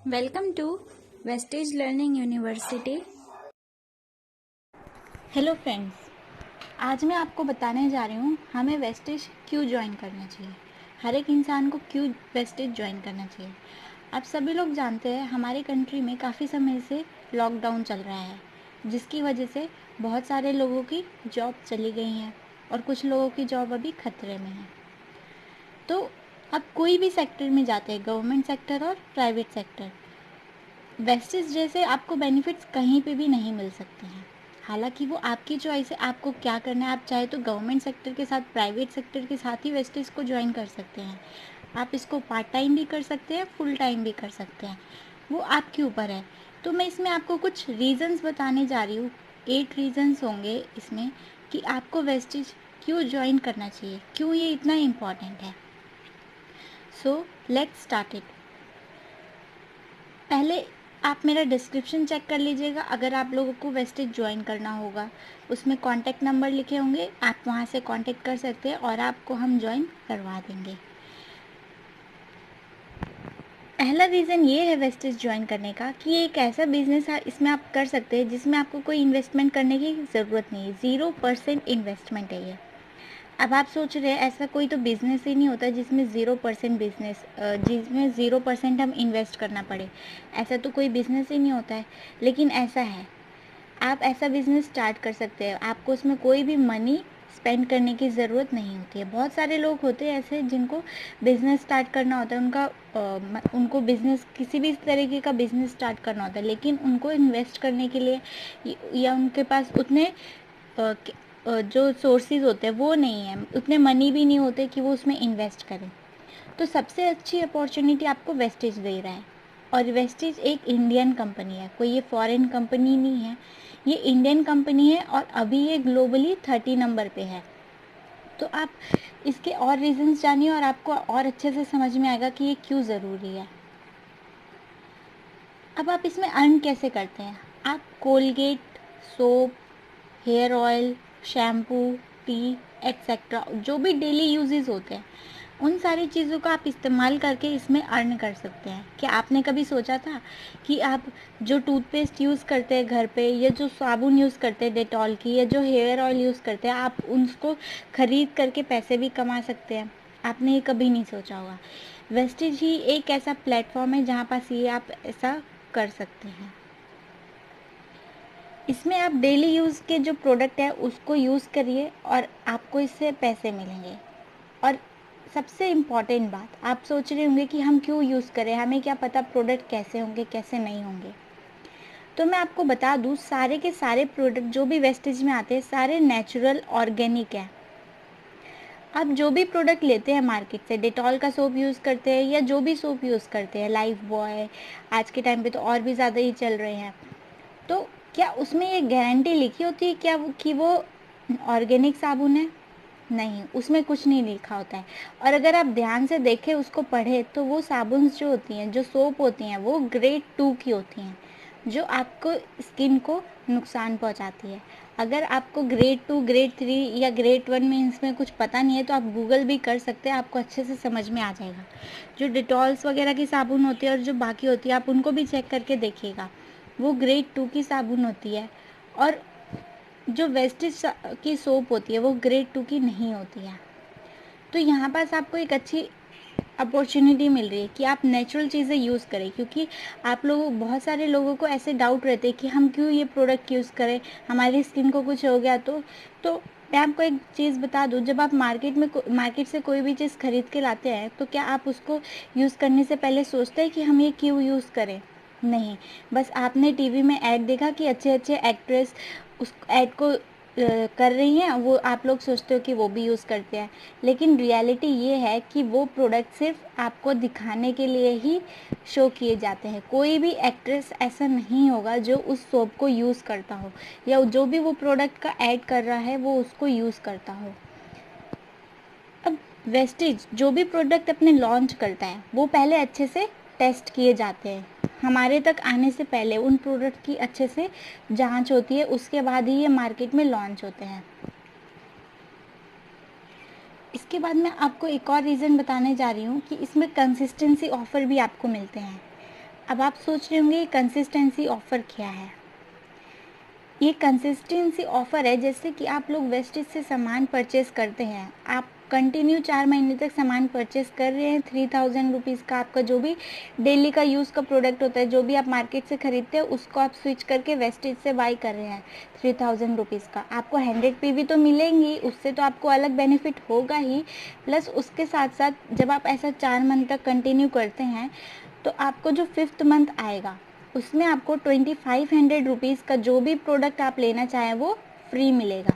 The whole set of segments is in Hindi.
Welcome to wastage learning university. Hello friends, आज मैं आपको बताने जा रही हूँ हमें वेस्टेज क्यों ज्वाइन करना चाहिए। हर एक इंसान को क्यों वेस्टेज ज्वाइन करना चाहिए। आप सभी लोग जानते हैं हमारी कंट्री में काफ़ी समय से लॉकडाउन चल रहा है, जिसकी वजह से बहुत सारे लोगों की जॉब चली गई हैं और कुछ लोगों की जॉब अभी खतरे में है। तो आप कोई भी सेक्टर में जाते हैं, गवर्नमेंट सेक्टर और प्राइवेट सेक्टर, वेस्टेज जैसे आपको बेनिफिट्स कहीं पे भी नहीं मिल सकते हैं। हालांकि वो आपकी चॉइस है, आपको क्या करना है। आप चाहे तो गवर्नमेंट सेक्टर के साथ, प्राइवेट सेक्टर के साथ ही वेस्टेज को ज्वाइन कर सकते हैं। आप इसको पार्ट टाइम भी कर सकते हैं, फुल टाइम भी कर सकते हैं, वो आपके ऊपर है। तो मैं इसमें आपको कुछ रीज़न्स बताने जा रही हूँ। 8 रीज़न्स होंगे इसमें कि आपको वेस्टेज क्यों ज्वाइन करना चाहिए, क्यों ये इतना इम्पॉर्टेंट है। So let's start it. पहले आप मेरा डिस्क्रिप्शन चेक कर लीजिएगा। अगर आप लोगों को वेस्टेज ज्वाइन करना होगा, उसमें कॉन्टैक्ट नंबर लिखे होंगे, आप वहाँ से कॉन्टैक्ट कर सकते हैं और आपको हम ज्वाइन करवा देंगे। पहला रीज़न ये है वेस्टेज ज्वाइन करने का कि ये एक ऐसा बिजनेस है, इसमें आप कर सकते हैं जिसमें आपको कोई इन्वेस्टमेंट करने की ज़रूरत नहीं है। 0% इन्वेस्टमेंट है ये। अब आप सोच रहे हैं ऐसा कोई तो बिज़नेस ही नहीं होता जिसमें 0% बिज़नेस, जिसमें 0% हम इन्वेस्ट करना पड़े। ऐसा तो कोई बिज़नेस ही नहीं होता है, लेकिन ऐसा है। आप ऐसा बिज़नेस स्टार्ट कर सकते हैं, आपको उसमें कोई भी मनी स्पेंड करने की ज़रूरत नहीं होती है। बहुत सारे लोग होते हैं ऐसे जिनको बिज़नेस स्टार्ट करना होता है, उनको बिज़नेस, किसी भी तरीके का बिज़नेस स्टार्ट करना होता है, लेकिन उनको इन्वेस्ट करने के लिए या उनके पास उतने जो सोर्सेज होते हैं वो नहीं है, उतने मनी भी नहीं होते कि वो उसमें इन्वेस्ट करें। तो सबसे अच्छी अपॉर्चुनिटी आपको वेस्टेज दे रहा है। और वेस्टेज एक इंडियन कंपनी है, कोई ये फॉरेन कंपनी नहीं है, ये इंडियन कंपनी है और अभी ये ग्लोबली 30 नंबर पे है। तो आप इसके और रीजंस जानिए और आपको और अच्छे से समझ में आएगा कि ये क्यों ज़रूरी है। अब आप इसमें अर्न कैसे करते हैं। आप Colgate, soap, hair oil, shampoo, tea etcetera, जो भी डेली यूजेस होते हैं, उन सारी चीज़ों का आप इस्तेमाल करके इसमें अर्न कर सकते हैं। क्या आपने कभी सोचा था कि आप जो टूथपेस्ट यूज़ करते हैं घर पे, या जो साबुन यूज़ करते हैं डेटॉल की, या जो हेयर ऑयल यूज़ करते हैं, आप उसको ख़रीद करके पैसे भी कमा सकते हैं। आपने ये कभी नहीं सोचा होगा। वेस्टेज ही एक ऐसा प्लेटफॉर्म है जहाँ पास ये आप ऐसा कर सकते हैं। इसमें आप डेली यूज़ के जो प्रोडक्ट है उसको यूज़ करिए और आपको इससे पैसे मिलेंगे। और सबसे इम्पॉर्टेंट बात, आप सोच रहे होंगे कि हम क्यों यूज़ करें, हमें क्या पता प्रोडक्ट कैसे होंगे कैसे नहीं होंगे। तो मैं आपको बता दूँ, सारे के सारे प्रोडक्ट जो भी वेस्टेज में आते हैं सारे नेचुरल ऑर्गेनिक है। आप जो भी प्रोडक्ट लेते हैं मार्केट से, डेटॉल का सोप यूज़ करते हैं या जो भी सोप यूज़ करते हैं, लाइफ बॉय, आज के टाइम पे तो और भी ज़्यादा ही चल रहे हैं, तो क्या उसमें ये गारंटी लिखी होती है क्या कि वो ऑर्गेनिक साबुन है? नहीं, उसमें कुछ नहीं लिखा होता है। और अगर आप ध्यान से देखें, उसको पढ़ें, तो वो साबुन जो होती हैं, जो सोप होती हैं, वो ग्रेड 2 की होती हैं, जो आपको स्किन को नुकसान पहुंचाती है। अगर आपको ग्रेड 2, ग्रेड 3 या ग्रेड 1 में इसमें कुछ पता नहीं है तो आप गूगल भी कर सकते हैं, आपको अच्छे से समझ में आ जाएगा। जो डिटॉल्स वगैरह की साबुन होती है और जो बाकी होती है, आप उनको भी चेक करके देखिएगा, वो ग्रेड 2 की साबुन होती है। और जो वेस्टेज की सोप होती है वो ग्रेड 2 की नहीं होती है। तो यहाँ पास आपको एक अच्छी अपॉर्चुनिटी मिल रही है कि आप नेचुरल चीज़ें यूज़ करें, क्योंकि आप लोगों, बहुत सारे लोगों को ऐसे डाउट रहते हैं कि हम क्यों ये प्रोडक्ट यूज़ करें, हमारी स्किन को कुछ हो गया तो मैं आपको एक चीज़ बता दूं, जब आप मार्केट से कोई भी चीज़ खरीद के लाते हैं तो क्या आप उसको यूज़ करने से पहले सोचते हैं कि हम ये क्यों यूज़ करें? नहीं, बस आपने टीवी में ऐड देखा कि अच्छे अच्छे एक्ट्रेस उस ऐड को कर रही हैं, वो आप लोग सोचते हो कि वो भी यूज़ करते हैं, लेकिन रियलिटी ये है कि वो प्रोडक्ट सिर्फ आपको दिखाने के लिए ही शो किए जाते हैं। कोई भी एक्ट्रेस ऐसा नहीं होगा जो उस सोप को यूज़ करता हो, या जो भी वो प्रोडक्ट का ऐड कर रहा है वो उसको यूज़ करता हो। अब वेस्टेज जो भी प्रोडक्ट अपने लॉन्च करता है वो पहले अच्छे से टेस्ट किए जाते हैं, हमारे तक आने से पहले उन प्रोडक्ट की अच्छे से जांच होती है, उसके बाद ही ये मार्केट में लॉन्च होते हैं। इसके बाद मैं आपको एक और रीज़न बताने जा रही हूँ कि इसमें कंसिस्टेंसी ऑफ़र भी आपको मिलते हैं। अब आप सोच रहे होंगे ये कंसिस्टेंसी ऑफ़र क्या है? ये कंसिस्टेंसी ऑफ़र है, जैसे कि आप लोग वेस्टेज से सामान परचेज़ करते हैं, आप कंटिन्यू 4 महीने तक सामान परचेज़ कर रहे हैं, 3000 रुपीज़ का आपका जो भी डेली का यूज़ का प्रोडक्ट होता है, जो भी आप मार्केट से खरीदते हैं उसको आप स्विच करके वेस्टेज से बाई कर रहे हैं 3000 रुपीज़ का। आपको 100 पीवी तो मिलेंगी, उससे तो आपको अलग बेनिफिट होगा ही, प्लस उसके साथ साथ जब आप ऐसा 4 मंथ तक कंटिन्यू करते हैं तो आपको जो 5th मंथ आएगा उसमें आपको 2500 रुपीज़ का जो भी प्रोडक्ट आप लेना चाहें वो फ्री मिलेगा।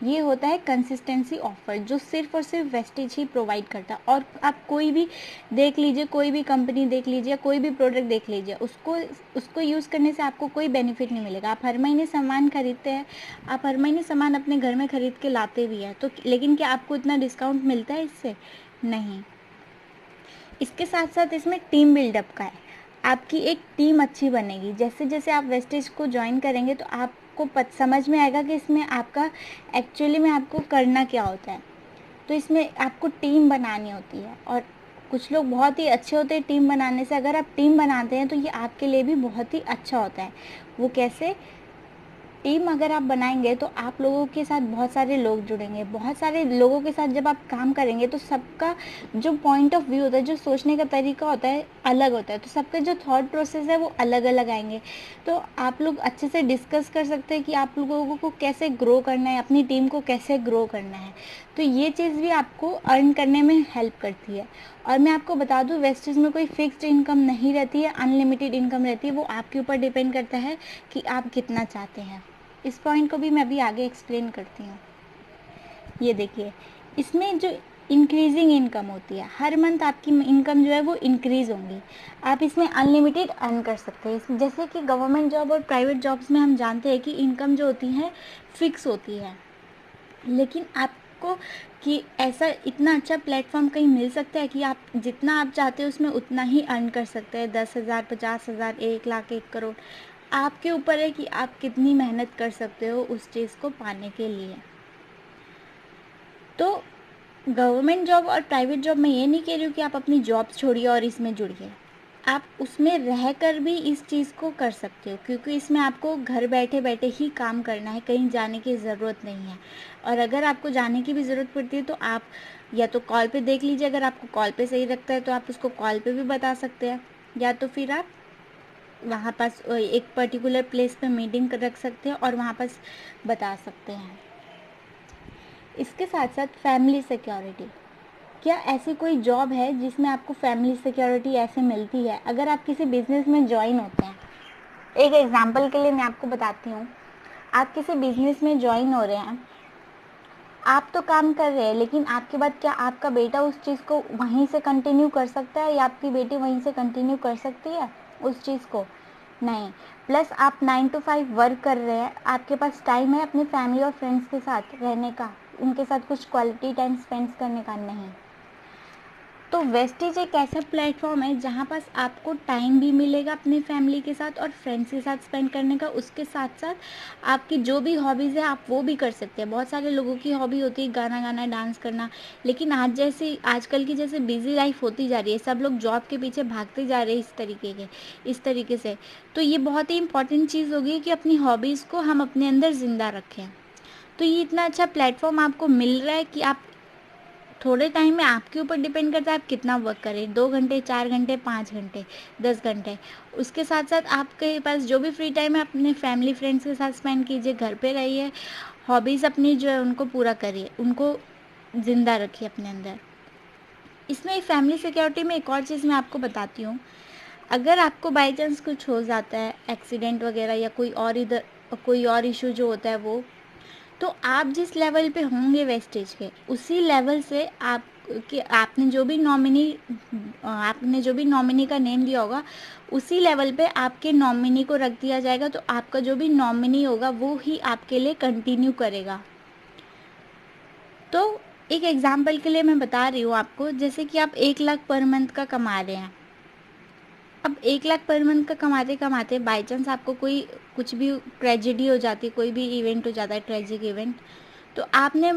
ये होता है कंसिस्टेंसी ऑफर, जो सिर्फ और सिर्फ वेस्टेज ही प्रोवाइड करता है। और आप कोई भी देख लीजिए, कोई भी कंपनी देख लीजिए, कोई भी प्रोडक्ट देख लीजिए, उसको यूज़ करने से आपको कोई बेनिफिट नहीं मिलेगा। आप हर महीने सामान खरीदते हैं, आप हर महीने सामान अपने घर में खरीद के लाते भी हैं, तो लेकिन क्या आपको इतना डिस्काउंट मिलता है इससे? नहीं। इसके साथ साथ इसमें टीम बिल्डअप का है, आपकी एक टीम अच्छी बनेगी। जैसे जैसे आप वेस्टेज को ज्वाइन करेंगे तो आपको समझ में आएगा कि इसमें आपका एक्चुअली में आपको करना क्या होता है। तो इसमें आपको टीम बनानी होती है, और कुछ लोग बहुत ही अच्छे होते हैं टीम बनाने से। अगर आप टीम बनाते हैं तो ये आपके लिए भी बहुत ही अच्छा होता है। वो कैसे? टीम अगर आप बनाएंगे तो आप लोगों के साथ बहुत सारे लोग जुड़ेंगे, बहुत सारे लोगों के साथ जब आप काम करेंगे तो सबका जो पॉइंट ऑफ व्यू होता है, जो सोचने का तरीका होता है, अलग होता है। तो सबके जो थॉट प्रोसेस है वो अलग अलग आएंगे, तो आप लोग अच्छे से डिस्कस कर सकते हैं कि आप लोगों को कैसे ग्रो करना है, अपनी टीम को कैसे ग्रो करना है। तो ये चीज़ भी आपको अर्न करने में हेल्प करती है। और मैं आपको बता दूं, वेस्टेज में कोई फिक्स्ड इनकम नहीं रहती है, अनलिमिटेड इनकम रहती है। वो आपके ऊपर डिपेंड करता है कि आप कितना चाहते हैं। इस पॉइंट को भी मैं अभी आगे एक्सप्लेन करती हूँ। ये देखिए, इसमें जो इंक्रीजिंग इनकम होती है, हर मंथ आपकी इनकम जो है वो इंक्रीज होंगी। आप इसमें अनलिमिटेड अर्न कर सकते हैं। जैसे कि गवर्नमेंट जॉब और प्राइवेट जॉब्स में हम जानते हैं कि इनकम जो होती है फिक्स होती है, लेकिन आपको कि ऐसा इतना अच्छा प्लेटफॉर्म कहीं मिल सकता है कि आप जितना आप चाहते हो उसमें उतना ही अर्न कर सकते हैं। 10,000, 50,000, 1 लाख, 1 करोड़, आपके ऊपर है कि आप कितनी मेहनत कर सकते हो उस चीज़ को पाने के लिए। तो गवर्नमेंट जॉब और प्राइवेट जॉब में ये नहीं कह रही हूँ कि आप अपनी जॉब छोड़िए और इसमें जुड़िए, आप उसमें रहकर भी इस चीज़ को कर सकते हो, क्योंकि इसमें आपको घर बैठे बैठे ही काम करना है, कहीं जाने की ज़रूरत नहीं है। और अगर आपको जाने की भी ज़रूरत पड़ती है तो आप या तो कॉल पे देख लीजिए, अगर आपको कॉल पे सही लगता है तो आप उसको कॉल पे भी बता सकते हैं, या तो फिर आप वहाँ पास एक पर्टिकुलर प्लेस पे मीटिंग रख सकते हैं और वहाँ पास बता सकते हैं। इसके साथ साथ फैमिली सिक्योरिटी, क्या ऐसी कोई जॉब है जिसमें आपको फैमिली सिक्योरिटी ऐसे मिलती है? अगर आप किसी बिजनेस में ज्वाइन होते हैं, एक एग्जांपल के लिए मैं आपको बताती हूँ, आप किसी बिजनेस में ज्वाइन हो रहे हैं, आप तो काम कर रहे हैं, लेकिन आपके बाद क्या आपका बेटा उस चीज़ को वहीं से कंटिन्यू कर सकता है, या आपकी बेटी वहीं से कंटिन्यू कर सकती है उस चीज़ को? नहीं। प्लस आप 9 to 5 वर्क कर रहे हैं, आपके पास टाइम है अपनी फैमिली और फ्रेंड्स के साथ रहने का, उनके साथ कुछ क्वालिटी टाइम स्पेंड करने का? नहीं। तो वेस्टेज एक ऐसा प्लेटफॉर्म है जहाँ पास आपको टाइम भी मिलेगा अपने फैमिली के साथ और फ्रेंड्स के साथ स्पेंड करने का। उसके साथ साथ आपकी जो भी हॉबीज़ है आप वो भी कर सकते हैं। बहुत सारे लोगों की हॉबी होती है गाना गाना, डांस करना, लेकिन आजकल की जैसे बिजी लाइफ होती जा रही है, सब लोग जॉब के पीछे भागते जा रहे हैं इस तरीके से। तो ये बहुत ही इंपॉर्टेंट चीज़ होगी कि अपनी हॉबीज़ को हम अपने अंदर ज़िंदा रखें। तो ये इतना अच्छा प्लेटफॉर्म आपको मिल रहा है कि आप थोड़े टाइम में, आपके ऊपर डिपेंड करता है आप कितना वर्क करें, 2 घंटे, 4 घंटे, 5 घंटे, 10 घंटे। उसके साथ साथ आपके पास जो भी फ्री टाइम है अपने फैमिली फ्रेंड्स के साथ स्पेंड कीजिए, घर पे रहिए, हॉबीज़ अपनी जो है उनको पूरा करिए, उनको ज़िंदा रखिए अपने अंदर। इसमें फैमिली सिक्योरिटी में एक और चीज़ मैं आपको बताती हूँ, अगर आपको बाई चांस कुछ हो जाता है, एक्सीडेंट वगैरह या कोई और इशू जो होता है वो, तो आप जिस लेवल पे होंगे वेस्टेज के, उसी लेवल से आपने जो भी नॉमिनी का नेम दिया होगा, उसी लेवल पे आपके नॉमिनी को रख दिया जाएगा। तो आपका जो भी नॉमिनी होगा वो ही आपके लिए कंटिन्यू करेगा। तो एक एग्जांपल के लिए मैं बता रही हूँ आपको, जैसे कि आप 1 लाख पर मंथ का कमा रहे हैं। अब 1 लाख पर मंथ का कमाते कमाते बाई चांस आपको कोई कुछ भी ट्रेजेडी हो जाती है, कोई भी इवेंट हो जाता है, ट्रेजिक इवेंट, तो आपने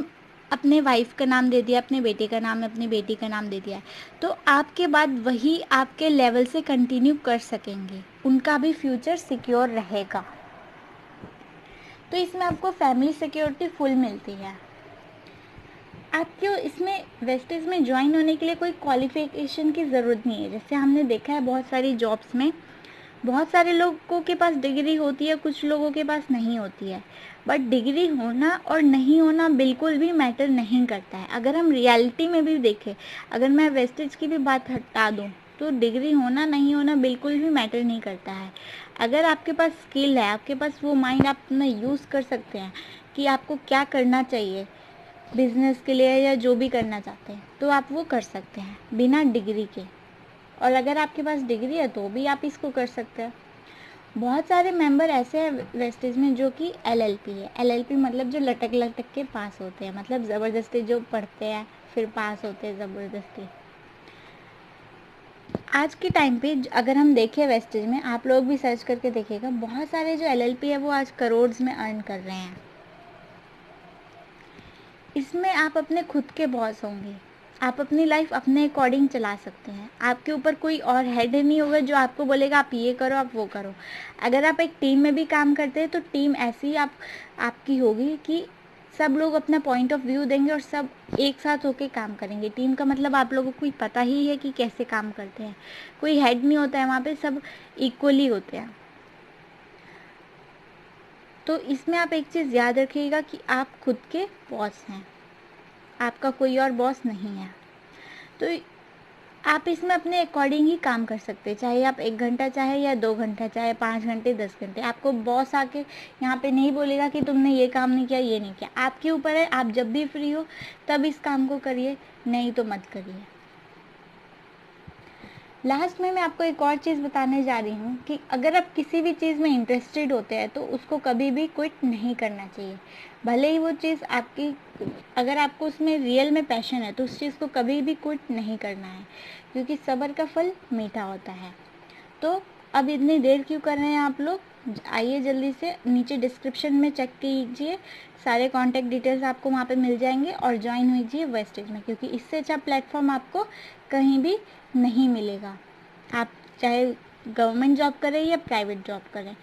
अपने वाइफ का नाम दे दिया, अपने बेटे का नाम, अपनी बेटी का नाम दे दिया, तो आपके बाद वही आपके लेवल से कंटिन्यू कर सकेंगे, उनका भी फ्यूचर सिक्योर रहेगा। तो इसमें आपको फैमिली सिक्योरिटी फुल मिलती है। आपको इसमें वेस्टेज में ज्वाइन होने के लिए कोई क्वालिफिकेशन की ज़रूरत नहीं है। जैसे हमने देखा है बहुत सारी जॉब्स में बहुत सारे लोगों के पास डिग्री होती है, कुछ लोगों के पास नहीं होती है, बट डिग्री होना और नहीं होना बिल्कुल भी मैटर नहीं करता है। अगर हम रियलिटी में भी देखें, अगर मैं वेस्टेज की भी बात हटा दूँ तो डिग्री होना नहीं होना बिल्कुल भी मैटर नहीं करता है। अगर आपके पास स्किल है, आपके पास वो माइंड आप अपना यूज़ कर सकते हैं कि आपको क्या करना चाहिए बिजनेस के लिए या जो भी करना चाहते हैं, तो आप वो कर सकते हैं बिना डिग्री के। और अगर आपके पास डिग्री है तो भी आप इसको कर सकते हैं। बहुत सारे मेंबर ऐसे हैं वेस्टेज में जो कि एलएलपी है। एलएलपी मतलब जो लटक लटक के पास होते हैं, मतलब ज़बरदस्ती जो पढ़ते हैं फिर पास होते हैं ज़बरदस्ती। आज के टाइम पे अगर हम देखें वेस्टेज में, आप लोग भी सर्च करके देखिएगा, बहुत सारे जो एलएलपी है वो आज करोड़्स में अर्न कर रहे हैं। इसमें आप अपने खुद के बॉस होंगे, आप अपनी लाइफ अपने अकॉर्डिंग चला सकते हैं। आपके ऊपर कोई और हेड नहीं होगा जो आपको बोलेगा आप ये करो आप वो करो। अगर आप एक टीम में भी काम करते हैं तो टीम ऐसी आपकी होगी कि सब लोग अपना पॉइंट ऑफ व्यू देंगे और सब एक साथ होके काम करेंगे। टीम का मतलब आप लोगों को पता ही है कि कैसे काम करते हैं। कोई हेड नहीं होता है वहाँ पे, सब इक्वली होते हैं। तो इसमें आप एक चीज़ याद रखिएगा कि आप खुद के बॉस हैं, आपका कोई और बॉस नहीं है। तो आप इसमें अपने अकॉर्डिंग ही काम कर सकते हैं, चाहे आप 1 घंटा चाहे या 2 घंटा चाहे 5 घंटे 10 घंटे। आपको बॉस आके यहाँ पे नहीं बोलेगा कि तुमने ये काम नहीं किया ये नहीं किया। आपके ऊपर है, आप जब भी फ्री हो तब इस काम को करिए, नहीं तो मत करिए। लास्ट में मैं आपको एक और चीज़ बताने जा रही हूँ कि अगर आप किसी भी चीज़ में इंटरेस्टेड होते हैं तो उसको कभी भी क्विट नहीं करना चाहिए। भले ही वो चीज़ आपकी, अगर आपको उसमें रियल में पैशन है तो उस चीज़ को कभी भी क्विट नहीं करना है, क्योंकि सब्र का फल मीठा होता है। तो अब इतनी देर क्यों कर रहे हैं आप लोग? आइए जल्दी से नीचे डिस्क्रिप्शन में चेक कीजिए, सारे कॉन्टैक्ट डिटेल्स आपको वहाँ पे मिल जाएंगे और ज्वाइन कीजिए वेस्टेज में, क्योंकि इससे अच्छा प्लेटफॉर्म आपको कहीं भी नहीं मिलेगा। आप चाहे गवर्नमेंट जॉब करें या प्राइवेट जॉब करें,